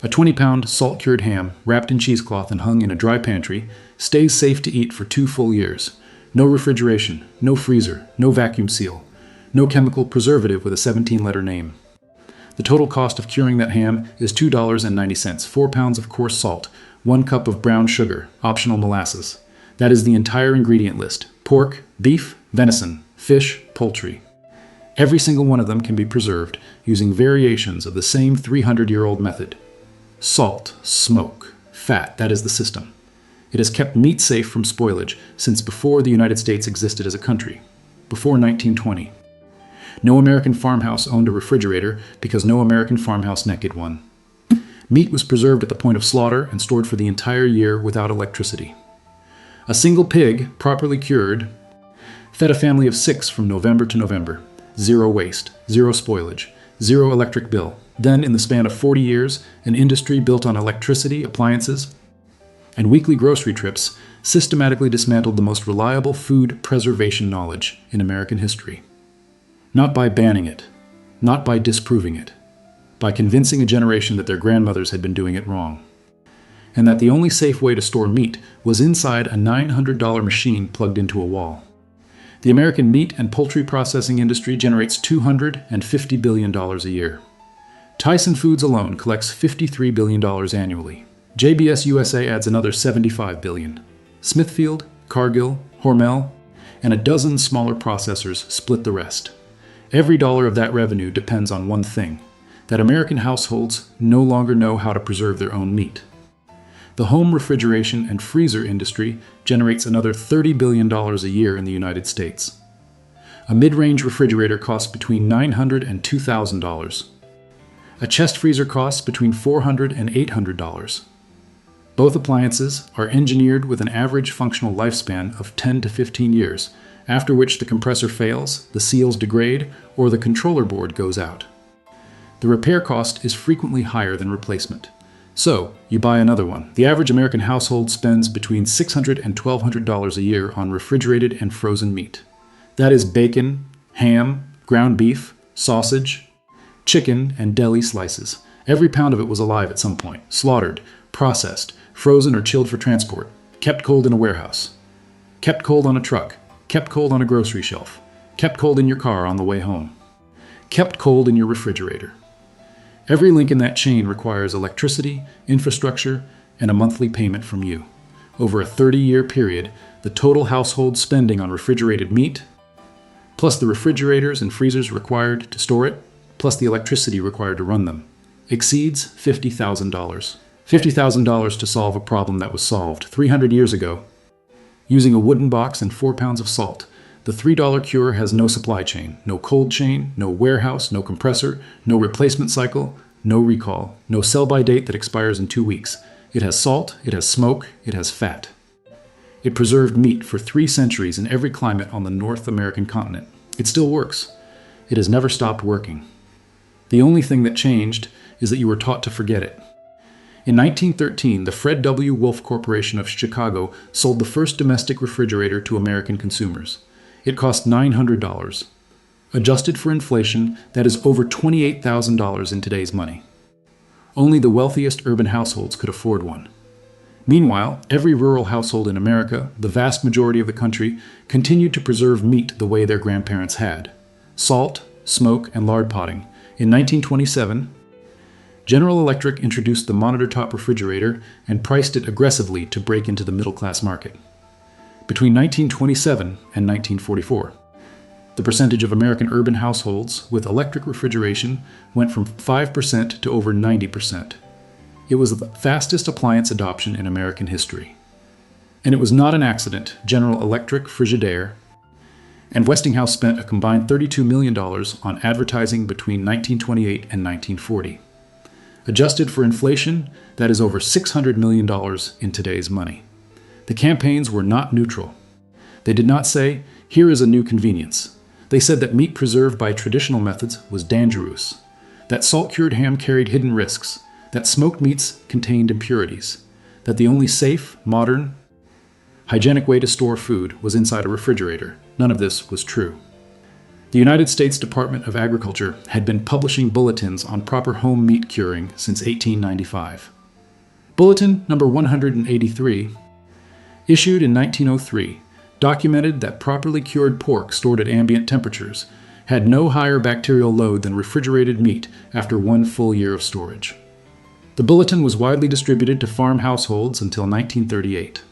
A 20-pound salt-cured ham, wrapped in cheesecloth and hung in a dry pantry, stays safe to eat for 2 full years. No refrigeration, no freezer, no vacuum seal, no chemical preservative with a 17-letter name. The total cost of curing that ham is $2.90, 4 pounds of coarse salt, 1 cup of brown sugar, optional molasses. That is the entire ingredient list: pork, beef, venison, fish, poultry. Every single one of them can be preserved using variations of the same 300-year-old method. Salt, smoke, fat, that is the system. It has kept meat safe from spoilage since before the United States existed as a country, before 1920. No American farmhouse owned a refrigerator because no American farmhouse needed one. Meat was preserved at the point of slaughter and stored for the entire year without electricity. A single pig, properly cured, fed a family of 6 from November to November. 0 waste, 0 spoilage, 0 electric bill. Then, in the span of 40 years, an industry built on electricity, appliances, and weekly grocery trips systematically dismantled the most reliable food preservation knowledge in American history. Not by banning it, not by disproving it, by convincing a generation that their grandmothers had been doing it wrong, and that the only safe way to store meat was inside a $900 machine plugged into a wall. The American meat and poultry processing industry generates $250 billion a year. Tyson Foods alone collects $53 billion annually. JBS USA adds another $75 billion. Smithfield, Cargill, Hormel, and a dozen smaller processors split the rest. Every dollar of that revenue depends on one thing: that American households no longer know how to preserve their own meat. The home refrigeration and freezer industry generates another $30 billion a year in the United States. A mid-range refrigerator costs between $900 and $2,000. A chest freezer costs between $400 and $800. Both appliances are engineered with an average functional lifespan of 10 to 15 years, after which the compressor fails, the seals degrade, or the controller board goes out. The repair cost is frequently higher than replacement. So, you buy another one. The average American household spends between $600 and $1,200 a year on refrigerated and frozen meat. That is bacon, ham, ground beef, sausage, chicken, and deli slices. Every pound of it was alive at some point, slaughtered, processed, frozen or chilled for transport, kept cold in a warehouse, kept cold on a truck, kept cold on a grocery shelf, kept cold in your car on the way home, kept cold in your refrigerator. Every link in that chain requires electricity, infrastructure, and a monthly payment from you. Over a 30-year period, the total household spending on refrigerated meat, plus the refrigerators and freezers required to store it, plus the electricity required to run them, exceeds $50,000. $50,000 to solve a problem that was solved 300 years ago using a wooden box and 4 pounds of salt. The $3 cure has no supply chain, no cold chain, no warehouse, no compressor, no replacement cycle, no recall, no sell-by date that expires in 2 weeks. It has salt, it has smoke, it has fat. It preserved meat for 3 centuries in every climate on the North American continent. It still works. It has never stopped working. The only thing that changed is that you were taught to forget it. In 1913, the Fred W. Wolf Corporation of Chicago sold the first domestic refrigerator to American consumers. It cost $900. Adjusted for inflation, that is over $28,000 in today's money. Only the wealthiest urban households could afford one. Meanwhile, every rural household in America, the vast majority of the country, continued to preserve meat the way their grandparents had. Salt, smoke, and lard potting. In 1927, General Electric introduced the monitor top refrigerator and priced it aggressively to break into the middle-class market. Between 1927 and 1944, the percentage of American urban households with electric refrigeration went from 5% to over 90%. It was the fastest appliance adoption in American history. And it was not an accident General Electric, Frigidaire, and Westinghouse spent a combined $32 million on advertising between 1928 and 1940. Adjusted for inflation, that is over $600 million in today's money. The campaigns were not neutral. They did not say, "Here is a new convenience." They said that meat preserved by traditional methods was dangerous, that salt-cured ham carried hidden risks, that smoked meats contained impurities, that the only safe, modern, hygienic way to store food was inside a refrigerator. None of this was true. The United States Department of Agriculture had been publishing bulletins on proper home meat curing since 1895. Bulletin number 183, issued in 1903, documented that properly cured pork stored at ambient temperatures had no higher bacterial load than refrigerated meat after 1 full year of storage. The bulletin was widely distributed to farm households until 1938.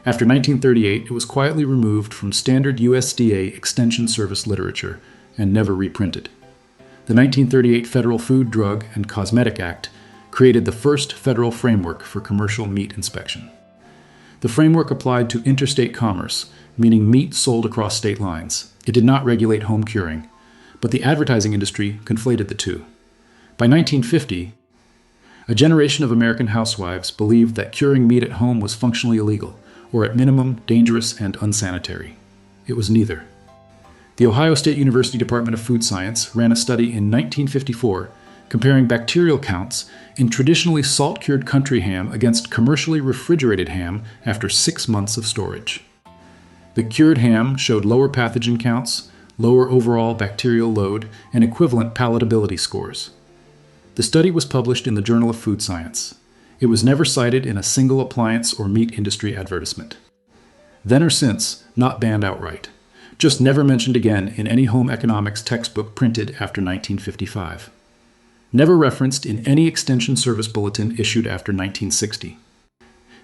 After 1938, it was quietly removed from standard USDA Extension Service literature and never reprinted. The 1938 Federal Food, Drug, and Cosmetic Act created the first federal framework for commercial meat inspection. The framework applied to interstate commerce, meaning meat sold across state lines. It did not regulate home curing, but the advertising industry conflated the two. By 1950, a generation of American housewives believed that curing meat at home was functionally illegal, or at minimum, dangerous and unsanitary. It was neither. The Ohio State University Department of Food Science ran a study in 1954 comparing bacterial counts in traditionally salt-cured country ham against commercially refrigerated ham after 6 months of storage. The cured ham showed lower pathogen counts, lower overall bacterial load, and equivalent palatability scores. The study was published in the Journal of Food Science. It was never cited in a single appliance or meat industry advertisement. Then or since, not banned outright. Just never mentioned again in any home economics textbook printed after 1955. Never referenced in any extension service bulletin issued after 1960.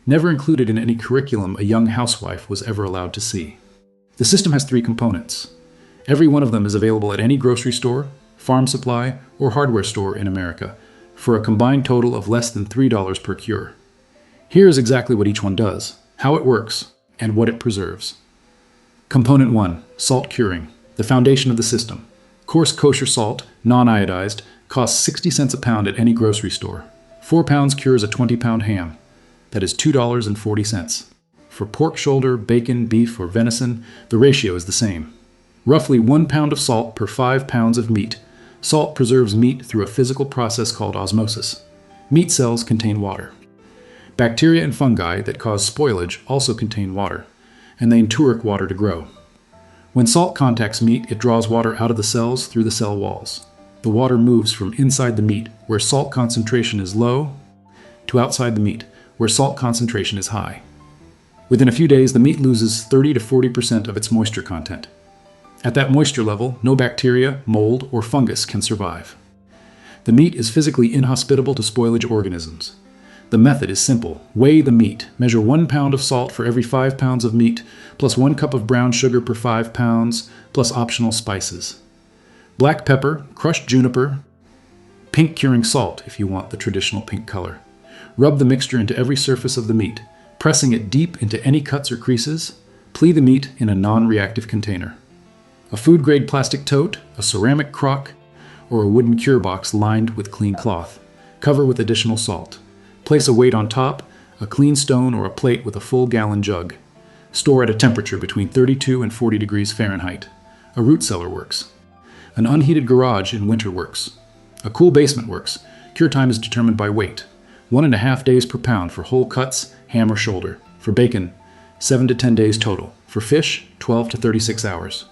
Never included in any curriculum a young housewife was ever allowed to see. The system has 3 components. Every one of them is available at any grocery store, farm supply, or hardware store in America, for a combined total of less than $3 per cure. Here is exactly what each one does, how it works, and what it preserves. Component 1, salt curing, the foundation of the system. Coarse kosher salt, non-iodized, costs 60 cents a pound at any grocery store. 4 pounds cures a 20-pound ham. That is $2.40. For pork shoulder, bacon, beef, or venison, the ratio is the same. Roughly 1 pound of salt per 5 pounds of meat. Salt preserves meat through a physical process called osmosis. Meat cells contain water. Bacteria and fungi that cause spoilage also contain water, and they enteric water to grow. When salt contacts meat, it draws water out of the cells through the cell walls. The water moves from inside the meat, where salt concentration is low, to outside the meat, where salt concentration is high. Within a few days, the meat loses 30 to 40% of its moisture content. At that moisture level, no bacteria, mold, or fungus can survive. The meat is physically inhospitable to spoilage organisms. The method is simple. Weigh the meat. Measure 1 pound of salt for every 5 pounds of meat, plus 1 cup of brown sugar per 5 pounds, plus optional spices. Black pepper, crushed juniper, pink curing salt if you want the traditional pink color. Rub the mixture into every surface of the meat, pressing it deep into any cuts or creases. Plee the meat in a non-reactive container. A food-grade plastic tote, a ceramic crock, or a wooden cure box lined with clean cloth. Cover with additional salt. Place a weight on top, a clean stone or a plate with a full gallon jug. Store at a temperature between 32 and 40 degrees Fahrenheit. A root cellar works. An unheated garage in winter works. A cool basement works. Cure time is determined by weight. 1.5 days per pound for whole cuts, ham or shoulder. For bacon, 7 to 10 days total. For fish, 12 to 36 hours.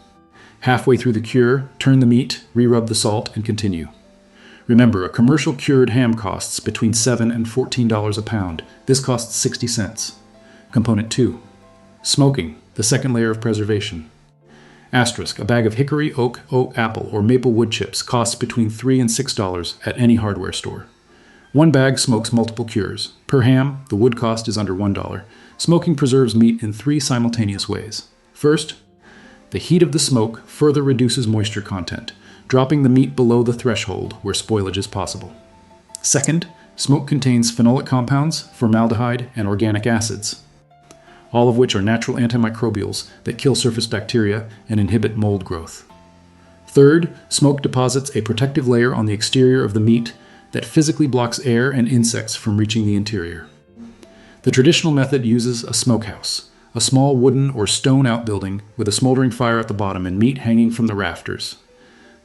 Halfway through the cure, turn the meat, re-rub the salt, and continue. Remember, a commercial cured ham costs between $7 and $14 a pound. This costs 60 cents. Component 2. Smoking, the second layer of preservation. Asterisk, a bag of hickory, oak, apple, or maple wood chips costs between $3 and $6 at any hardware store. 1 bag smokes multiple cures. Per ham, the wood cost is under $1. Smoking preserves meat in 3 simultaneous ways. First, the heat of the smoke further reduces moisture content, dropping the meat below the threshold where spoilage is possible. Second, smoke contains phenolic compounds, formaldehyde, and organic acids, all of which are natural antimicrobials that kill surface bacteria and inhibit mold growth. Third, smoke deposits a protective layer on the exterior of the meat that physically blocks air and insects from reaching the interior. The traditional method uses a smokehouse, a small wooden or stone outbuilding with a smoldering fire at the bottom and meat hanging from the rafters.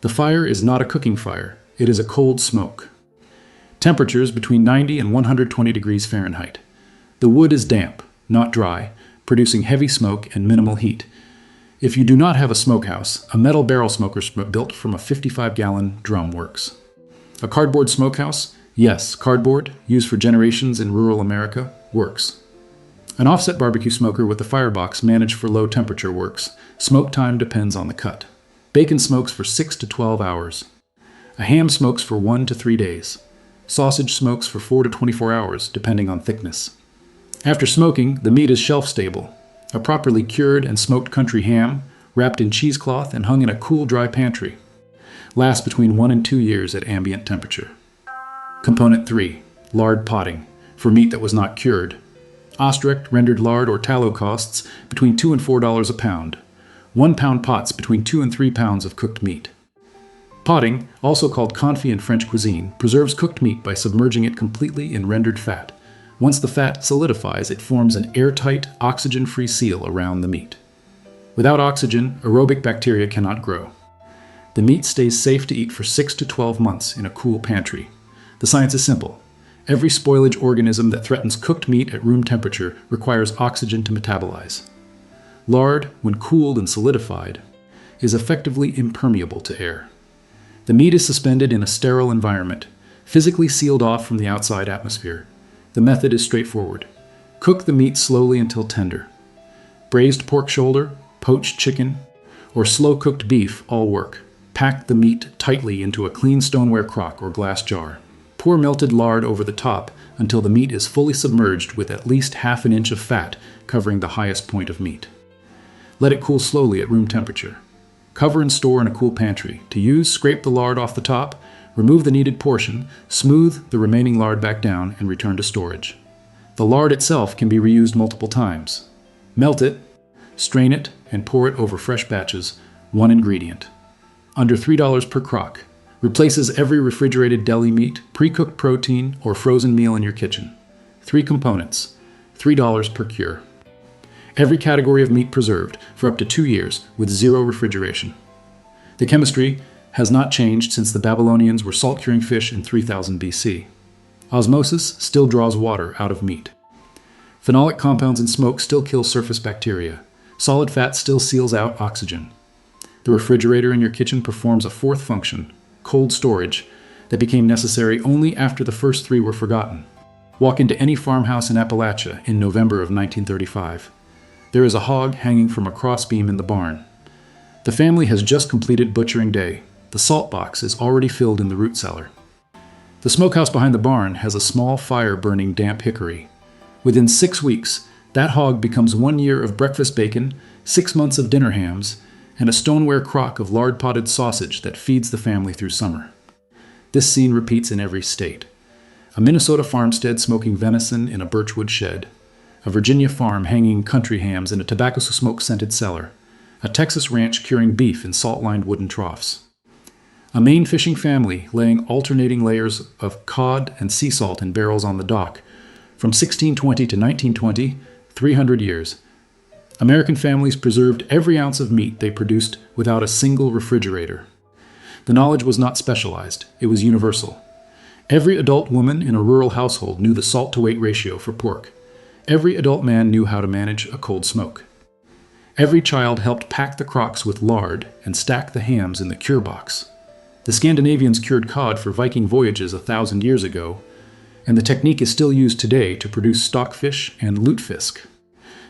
The fire is not a cooking fire, it is a cold smoke. Temperatures between 90 and 120 degrees Fahrenheit. The wood is damp, not dry, producing heavy smoke and minimal heat. If you do not have a smokehouse, a metal barrel smoker built from a 55-gallon drum works. A cardboard smokehouse? Yes, cardboard, used for generations in rural America, works. An offset barbecue smoker with a firebox managed for low temperature works. Smoke time depends on the cut. Bacon smokes for 6 to 12 hours. A ham smokes for 1 to 3 days. Sausage smokes for 4 to 24 hours, depending on thickness. After smoking, the meat is shelf-stable. A properly cured and smoked country ham, wrapped in cheesecloth and hung in a cool, dry pantry, lasts between 1 and 2 years at ambient temperature. Component 3. Lard potting, for meat that was not cured. Ostrecht rendered lard or tallow costs between $2 and $4 a pound. 1 pound pots between 2 and 3 pounds of cooked meat. Potting, also called confit in French cuisine, preserves cooked meat by submerging it completely in rendered fat. Once the fat solidifies, it forms an airtight, oxygen-free seal around the meat. Without oxygen, aerobic bacteria cannot grow. The meat stays safe to eat for 6 to 12 months in a cool pantry. The science is simple. Every spoilage organism that threatens cooked meat at room temperature requires oxygen to metabolize. Lard, when cooled and solidified, is effectively impermeable to air. The meat is suspended in a sterile environment, physically sealed off from the outside atmosphere. The method is straightforward. Cook the meat slowly until tender. Braised pork shoulder, poached chicken, or slow-cooked beef all work. Pack the meat tightly into a clean stoneware crock or glass jar. Pour melted lard over the top until the meat is fully submerged with at least half an inch of fat covering the highest point of meat. Let it cool slowly at room temperature. Cover and store in a cool pantry. To use, scrape the lard off the top, remove the needed portion, smooth the remaining lard back down, and return to storage. The lard itself can be reused multiple times. Melt it, strain it, and pour it over fresh batches, one ingredient. Under $3 per crock. Replaces every refrigerated deli meat, pre-cooked protein, or frozen meal in your kitchen. 3 components, $3 per cure. Every category of meat preserved for up to 2 years with 0 refrigeration. The chemistry has not changed since the Babylonians were salt-curing fish in 3000 BC. Osmosis still draws water out of meat. Phenolic compounds in smoke still kill surface bacteria. Solid fat still seals out oxygen. The refrigerator in your kitchen performs a 4th function, cold storage, that became necessary only after the first 3 were forgotten. Walk into any farmhouse in Appalachia in November of 1935. There is a hog hanging from a crossbeam in the barn. The family has just completed butchering day. The salt box is already filled in the root cellar. The smokehouse behind the barn has a small fire burning damp hickory. Within 6 weeks, that hog becomes 1 year of breakfast bacon, 6 months of dinner hams, and a stoneware crock of lard-potted sausage that feeds the family through summer. This scene repeats in every state. A Minnesota farmstead smoking venison in a birchwood shed. A Virginia farm hanging country hams in a tobacco smoke-scented cellar. A Texas ranch curing beef in salt-lined wooden troughs. A Maine fishing family laying alternating layers of cod and sea salt in barrels on the dock. From 1620 to 1920, 300 years. American families preserved every ounce of meat they produced without a single refrigerator. The knowledge was not specialized, it was universal. Every adult woman in a rural household knew the salt-to-weight ratio for pork. Every adult man knew how to manage a cold smoke. Every child helped pack the crocks with lard and stack the hams in the cure box. The Scandinavians cured cod for Viking voyages 1,000 years ago, and the technique is still used today to produce stockfish and lutefisk.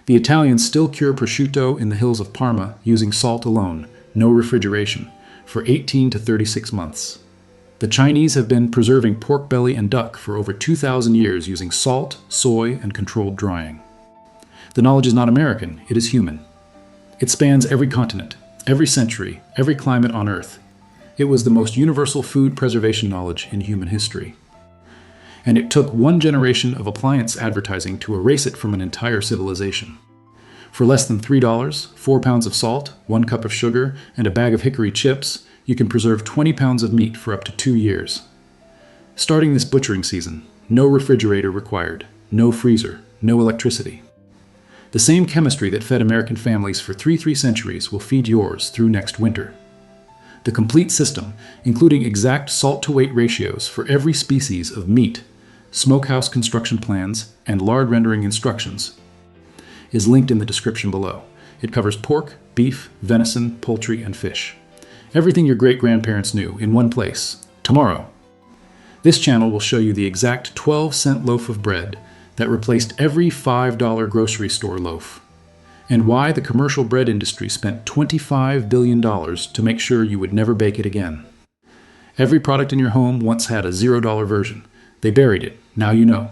The Italians still cure prosciutto in the hills of Parma using salt alone, no refrigeration, for 18 to 36 months. The Chinese have been preserving pork belly and duck for over 2,000 years using salt, soy, and controlled drying. The knowledge is not American, it is human. It spans every continent, every century, every climate on Earth. It was the most universal food preservation knowledge in human history. And it took 1 generation of appliance advertising to erase it from an entire civilization. For less than $3, 4 pounds of salt, 1 cup of sugar, and a bag of hickory chips, you can preserve 20 pounds of meat for up to 2 years. Starting this butchering season, no refrigerator required, no freezer, no electricity. The same chemistry that fed American families for 3 centuries will feed yours through next winter. The complete system, including exact salt-to-weight ratios for every species of meat, smokehouse construction plans, and lard rendering instructions, is linked in the description below. It covers pork, beef, venison, poultry, and fish. Everything your great-grandparents knew in one place. Tomorrow. This channel will show you the exact 12-cent loaf of bread that replaced every $5 grocery store loaf, and why the commercial bread industry spent $25 billion to make sure you would never bake it again. Every product in your home once had a $0 version. They buried it. Now you know.